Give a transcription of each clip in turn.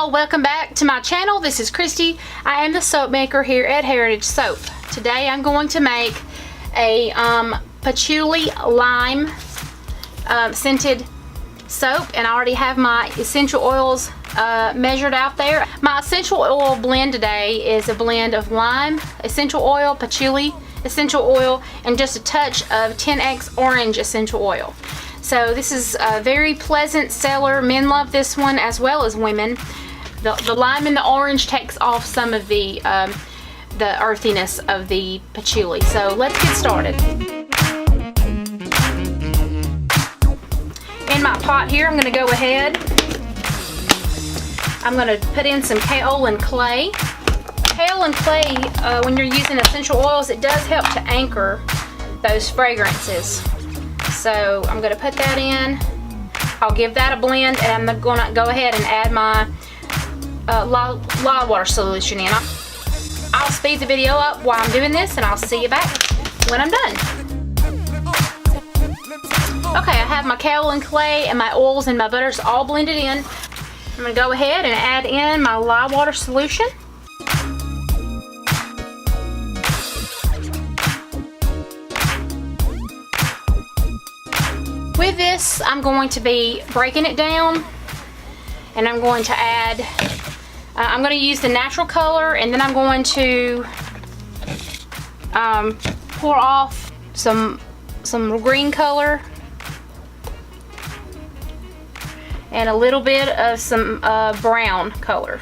Hello, welcome back to my channel. This is Christy. I am the soap maker here at Heritage Soap. Today I'm going to make a patchouli lime scented soap, and I already have my essential oils measured out there. My essential oil blend today is a blend of lime essential oil, patchouli essential oil, and just a touch of 10X orange essential oil. So this is a very pleasant seller. Men love this one as well as women. The lime and the orange takes off some of the earthiness of the patchouli. So let's get started. In my pot here, I'm going to go ahead. I'm going to put in some kaolin clay. Kaolin clay, when you're using essential oils, it does help to anchor those fragrances. So I'm going to put that in. I'll give that a blend, and I'm going to go ahead and add my lye water solution in. I'll speed the video up while I'm doing this, and I'll see you back when I'm done. Okay, I have my kaolin clay and my oils and my butters all blended in. I'm going to go ahead and add in my lye water solution. With this, I'm going to be breaking it down, and I'm going to add, I'm going to use the natural color, and then I'm going to pour off some green color and a little bit of some brown color.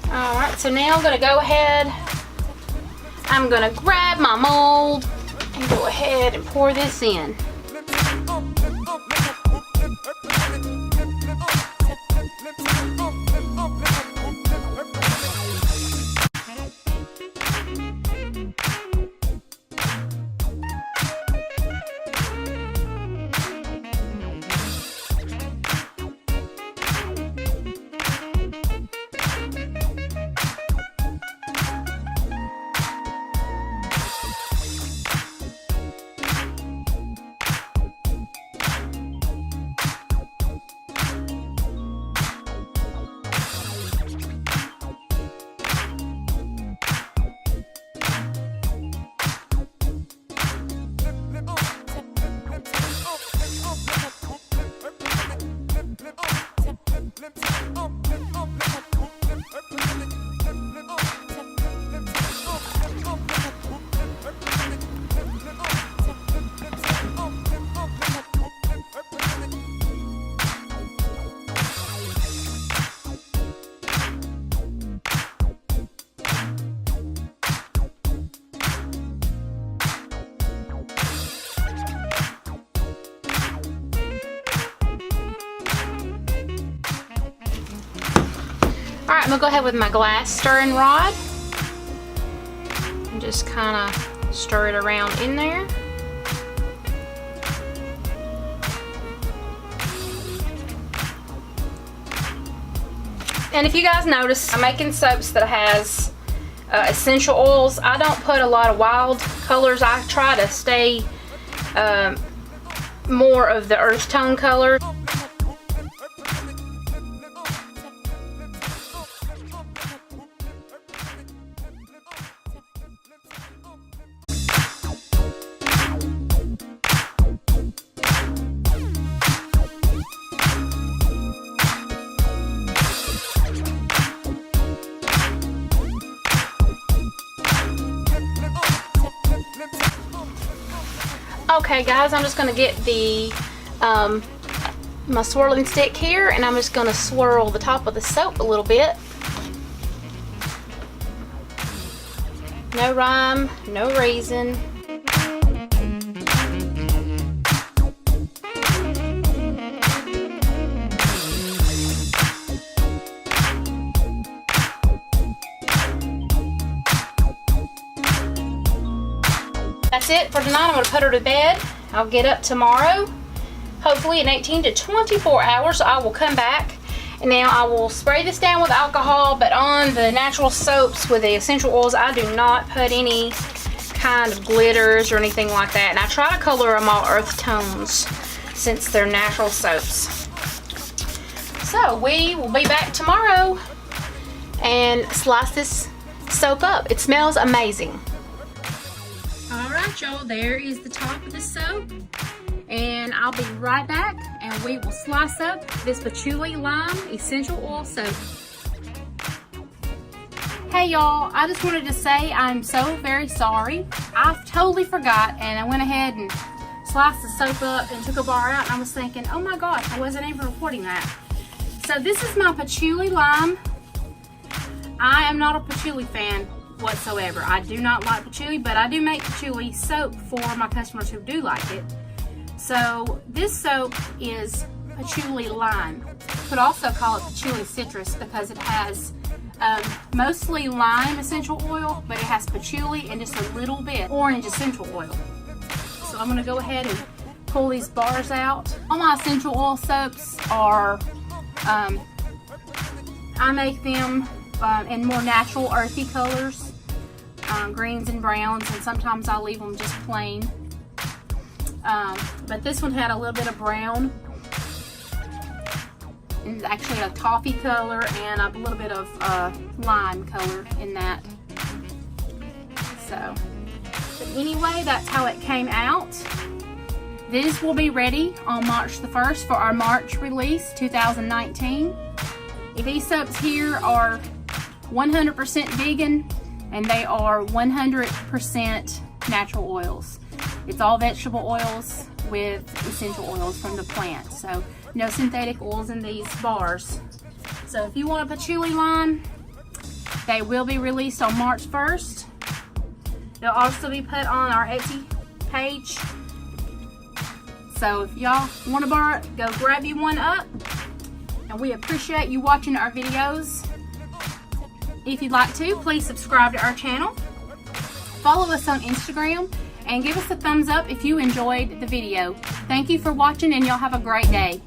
Alright, so now I'm going to go ahead, I'm going to grab my mold and go ahead and pour this in. Alright, I'm going to go ahead with my glass stirring rod and just kind of stir it around in there. And if you guys notice, I'm making soaps that has essential oils. I don't put a lot of wild colors. I try to stay more of the earth tone color. Okay guys, I'm just going to get the my swirling stick here, and I'm just going to swirl the top of the soap a little bit. No rhyme, no reason. that's it for tonight. I'm going to put her to bed. I'll get up tomorrow, hopefully in 18 to 24 hours. I will come back, and now I will spray this down with alcohol, but on the natural soaps with the essential oils, I do not put any kind of glitters or anything like that. And I try to color them all earth tones since they're natural soaps. So we will be back tomorrow and slice this soap up. It smells amazing. Alright y'all, there is the top of the soap, and I'll be right back and we will slice up this Patchouli Lime Essential Oil Soap. Hey y'all, I just wanted to say I'm so very sorry. I totally forgot, and I went ahead and sliced the soap up and took a bar out, and I was thinking, oh my gosh, I wasn't even recording that. So this is my Patchouli Lime. I am not a patchouli fan whatsoever. I do not like patchouli, but I do make patchouli soap for my customers who do like it. So this soap is Patchouli Lime. You could also call it Patchouli Citrus because it has mostly lime essential oil, but it has patchouli and just a little bit orange essential oil. So I'm going to go ahead and pull these bars out. All my essential oil soaps are, I make them in more natural earthy colors, greens and browns, and sometimes I'll leave them just plain. But this one had a little bit of brown, and actually a toffee color, and a little bit of lime color in that. So, but anyway, that's how it came out. This will be ready on March the 1st for our March release 2019. These soaps here are 100% vegan, and they are 100% natural oils. It's all vegetable oils with essential oils from the plant, so no synthetic oils in these bars. So if you want a Patchouli Lime, they will be released on March 1st. They'll also be put on our Etsy page. So if y'all want to borrow it, go grab you one up. And we appreciate you watching our videos. If you'd like to, please subscribe to our channel. Follow us on Instagram and give us a thumbs up if you enjoyed the video. Thank you for watching, and y'all have a great day.